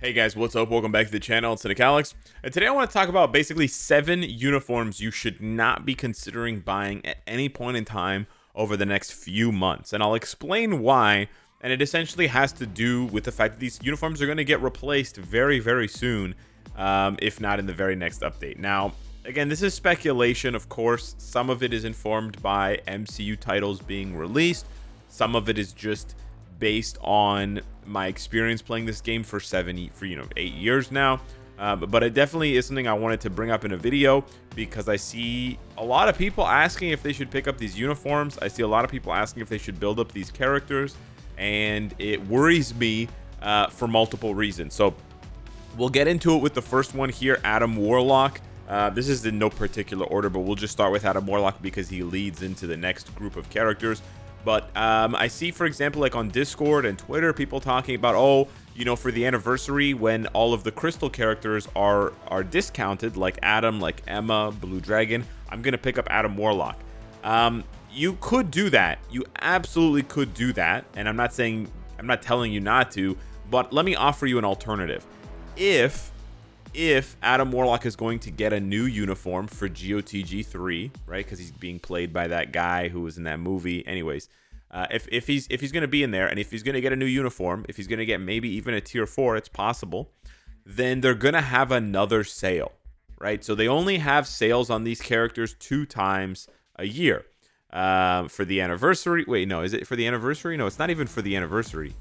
Hey guys, what's up? Welcome back to the channel. It's Cynicalex. And today I want to talk about basically 7 uniforms you should not be considering buying at any point in time over the next few months. And I'll explain why. And it essentially has to do with the fact that these uniforms are going to get replaced very, very soon, if not in the very next update. Now, again, this is speculation, of course. Some of it is informed by MCU titles being released. Some of it is just based on my experience playing this game for 8 years now. But it definitely is something I wanted to bring up in a video because I see a lot of people asking if they should pick up these uniforms. I see a lot of people asking if they should build up these characters, and it worries me for multiple reasons. So we'll get into it with the first one here, Adam Warlock. This is in no particular order, but we'll just start with Adam Warlock because he leads into the next group of characters. But I see, for example, like on Discord and Twitter, people talking about, oh, you know, for the anniversary when all of the crystal characters are discounted, like Adam, like Emma, Blue Dragon, I'm going to pick up Adam Warlock. You could do that. You absolutely could do that. And I'm not telling you not to, but let me offer you an alternative. If Adam Warlock is going to get a new uniform for GOTG 3, right? Because he's being played by that guy who was in that movie. Anyways, if he's going to be in there, and if he's going to get a new uniform, if he's going to get maybe even a tier 4, it's possible, then they're going to have another sale, right? So they only have sales on these characters 2 times a year. For the anniversary. Wait, no, is it for the anniversary? No, it's not even for the anniversary.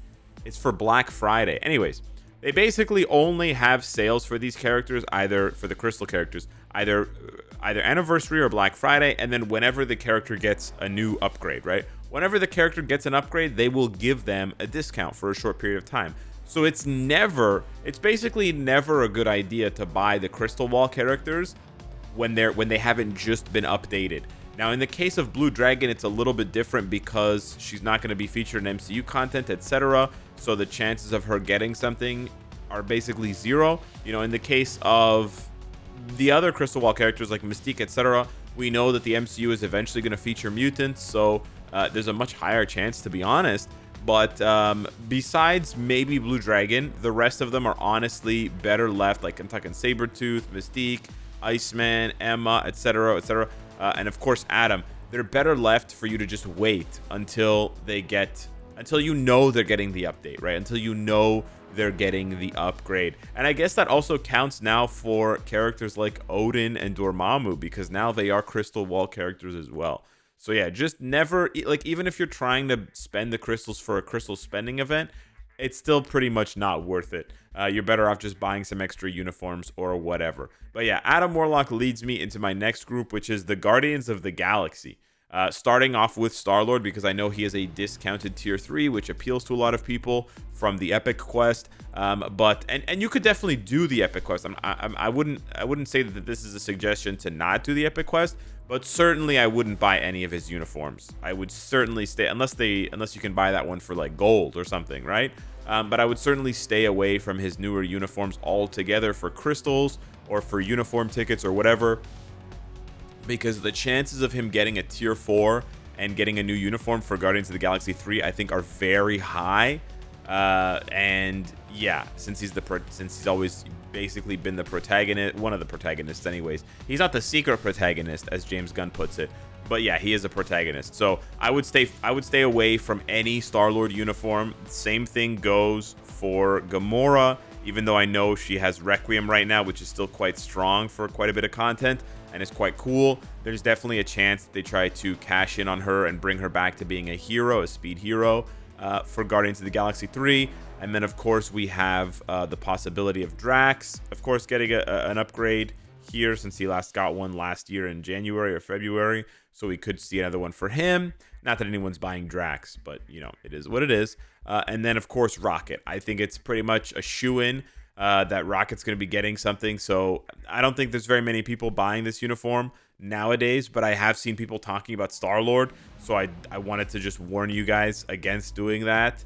It's for Black Friday. Anyways, they basically only have sales for these characters, either for the crystal characters, either anniversary or Black Friday, and then whenever the character gets a new upgrade, right? Whenever the character gets an upgrade, they will give them a discount for a short period of time. So it's basically never a good idea to buy the crystal wall characters when they haven't just been updated. Now, in the case of Blue Dragon, it's a little bit different because she's not going to be featured in MCU content, etc. So the chances of her getting something are basically 0. You know, in the case of the other Crystal Wall characters like Mystique, etc., we know that the MCU is eventually going to feature mutants, so there's a much higher chance, to be honest. But besides maybe Blue Dragon, the rest of them are honestly better left, like I'm talking Sabretooth, Mystique, Iceman, Emma, etc., etc., and of course Adam. They're better left for you to just wait until you know they're getting the update, right? Until you know they're getting the upgrade. And I guess that also counts now for characters like Odin and Dormammu, because now they are Crystal Wall characters as well. So yeah, just never, like, even if you're trying to spend the crystals for a crystal spending event, it's still pretty much not worth it. You're better off just buying some extra uniforms or whatever. But yeah, Adam Warlock leads me into my next group, which is the Guardians of the Galaxy. Starting off with Star-Lord, because I know he is a discounted tier 3, which appeals to a lot of people from the Epic Quest. But you could definitely do the Epic Quest. I wouldn't say that this is a suggestion to not do the Epic Quest, but certainly I wouldn't buy any of his uniforms. I would certainly stay, unless you can buy that one for like gold or something, right? But I would certainly stay away from his newer uniforms altogether for crystals or for uniform tickets or whatever, because the chances of him getting a tier 4 and getting a new uniform for Guardians of the Galaxy 3 I think are very high. And yeah, since he's always basically been the protagonist, one of the protagonists anyways. He's not the secret protagonist, as James Gunn puts it, but yeah, he is a protagonist. So I would stay away from any Star-Lord uniform. Same thing goes for Gamora, even though I know she has Requiem right now, which is still quite strong for quite a bit of content and it's quite cool. There's definitely a chance that they try to cash in on her and bring her back to being a hero, a speed hero, for Guardians of the Galaxy 3. And then, of course, we have the possibility of Drax, of course, getting an upgrade here, since he last got one last year in January or February. So we could see another one for him. Not that anyone's buying Drax, but, you know, it is what it is. And then, of course, Rocket. I think it's pretty much a shoo-in that Rocket's going to be getting something. So I don't think there's very many people buying this uniform nowadays, but I have seen people talking about Star-Lord. So I wanted to just warn you guys against doing that,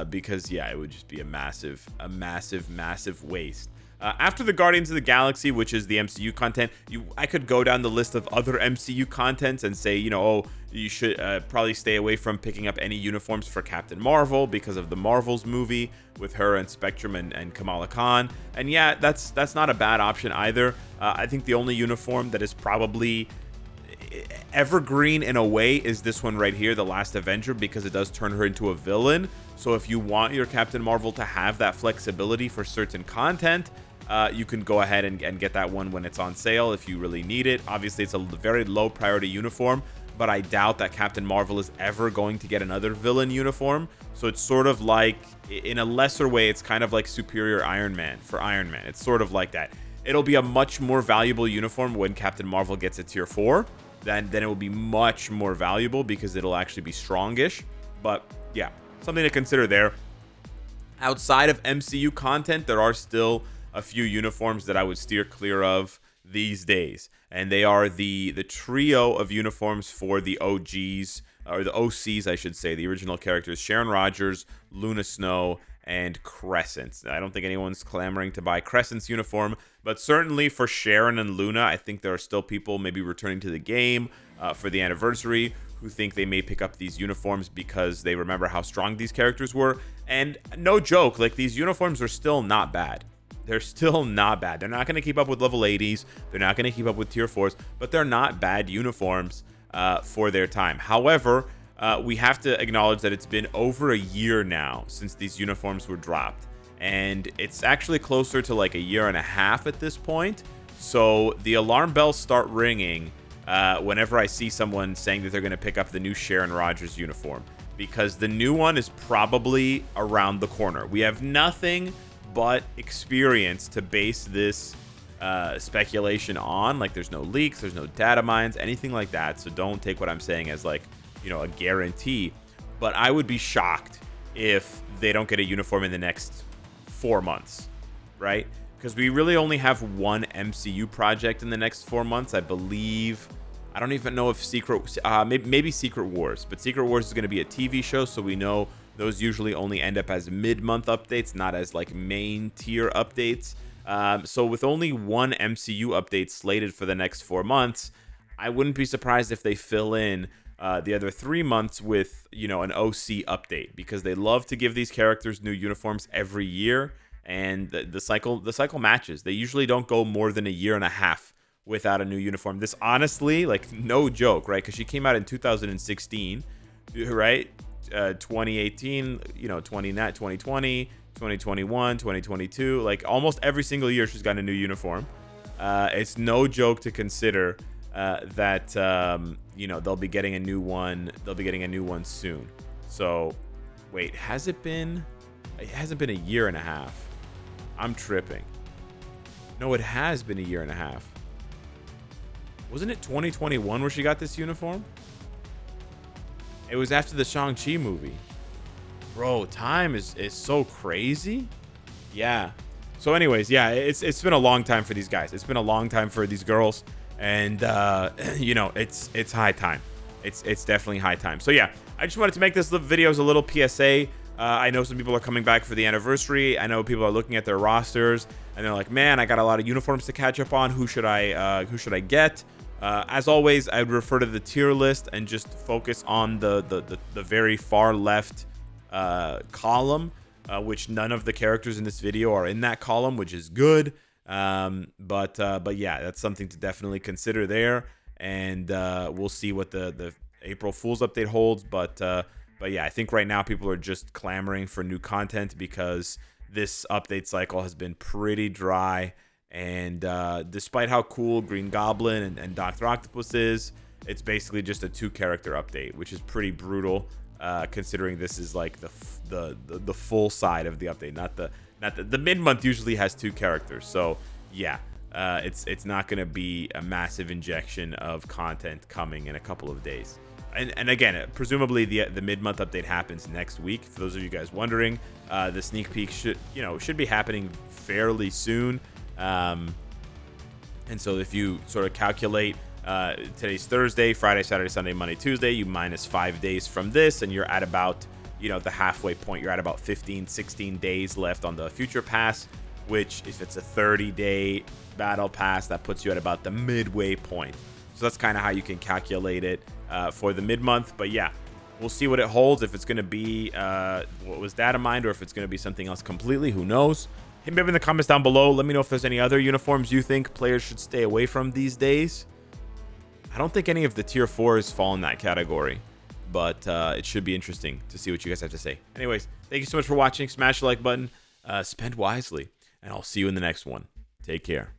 because, yeah, it would just be a massive waste. After the Guardians of the Galaxy, which is the MCU content, I could go down the list of other MCU contents and say, oh, you should probably stay away from picking up any uniforms for Captain Marvel because of the Marvels movie with her and Spectrum and Kamala Khan. And yeah, that's not a bad option either. I think the only uniform that is probably evergreen in a way is this one right here, the Last Avenger, because it does turn her into a villain. So if you want your Captain Marvel to have that flexibility for certain content, you can go ahead and get that one when it's on sale if you really need it. Obviously, it's a very low priority uniform, but I doubt that Captain Marvel is ever going to get another villain uniform. So it's sort of like, in a lesser way, it's kind of like Superior Iron Man for Iron Man. It's sort of like that. It'll be a much more valuable uniform when Captain Marvel gets a tier 4. Then it will be much more valuable because it'll actually be strongish. But yeah, something to consider there. Outside of MCU content, there are still a few uniforms that I would steer clear of these days, and they are the trio of uniforms for the OGs, or the OCs, I should say, the original characters: Sharon Rogers, Luna Snow, and Crescent. I don't think anyone's clamoring to buy Crescent's uniform, but certainly for Sharon and Luna, I think there are still people maybe returning to the game for the anniversary who think they may pick up these uniforms because they remember how strong these characters were. And no joke, like, these uniforms are still not bad. They're still not bad. They're not going to keep up with level 80s. They're not going to keep up with tier 4s, but they're not bad uniforms for their time. However, we have to acknowledge that it's been over a year now since these uniforms were dropped, and it's actually closer to like a year and a half at this point. So the alarm bells start ringing whenever I see someone saying that they're going to pick up the new Sharon Rogers uniform, because the new one is probably around the corner. We have nothing but experience to base this speculation on. Like, there's no leaks, there's no data mines, anything like that. So don't take what I'm saying as like, a guarantee. But I would be shocked if they don't get a uniform in the next 4 months, right? Because we really only have one MCU project in the next 4 months, I believe. I don't even know if maybe Secret Wars, but Secret Wars is going to be a TV show, so we know those usually only end up as mid-month updates, not as like main tier updates. So with only one MCU update slated for the next 4 months, I wouldn't be surprised if they fill in the other 3 months with, an OC update, because they love to give these characters new uniforms every year, and the cycle matches. They usually don't go more than a year and a half without a new uniform. This, honestly, like, no joke, right? Because she came out in 2016, right? 2018, 2020, 2021, 2022, like almost every single year she's got a new uniform. It's no joke to consider that they'll be getting a new one. They'll be getting a new one soon. So wait, has it been? It hasn't been a year and a half. I'm tripping. No, it has been a year and a half. Wasn't it 2021 where she got this uniform? It was after the Shang-Chi movie. Bro, time is so crazy. Yeah. So anyways, yeah, it's been a long time for these guys. It's been a long time for these girls. And, it's high time. It's definitely high time. So yeah, I just wanted to make this video as a little PSA. I know some people are coming back for the anniversary. I know people are looking at their rosters and they're like, man, I got a lot of uniforms to catch up on. Who should I get? As always, I would refer to the tier list and just focus on the very far left column, which none of the characters in this video are in that column, which is good. But yeah, that's something to definitely consider there. And we'll see what the April Fool's update holds. But yeah, I think right now people are just clamoring for new content because this update cycle has been pretty dry. And despite how cool Green Goblin and Dr. Octopus is, it's basically just a 2-character update, which is pretty brutal, considering this is like the full side of the update, not the mid-month usually has 2 characters. So yeah, it's not going to be a massive injection of content coming in a couple of days. And again, presumably the mid-month update happens next week. For those of you guys wondering, the sneak peek should be happening fairly soon. And so if you sort of calculate today's Thursday, Friday, Saturday, Sunday, Monday, Tuesday, you minus 5 days from this, and you're at about the halfway point. You're at about 15-16 days left on the future pass, which if it's a 30-day battle pass, that puts you at about the midway point. So that's kind of how you can calculate it for the mid-month. But yeah, we'll see what it holds. If it's going to be what was that in mind, or if it's going to be something else completely, who knows? Hit me up in the comments down below. Let me know if there's any other uniforms you think players should stay away from these days. I don't think any of the tier 4s fall in that category, but it should be interesting to see what you guys have to say. Anyways, thank you so much for watching. Smash the like button, spend wisely, and I'll see you in the next one. Take care.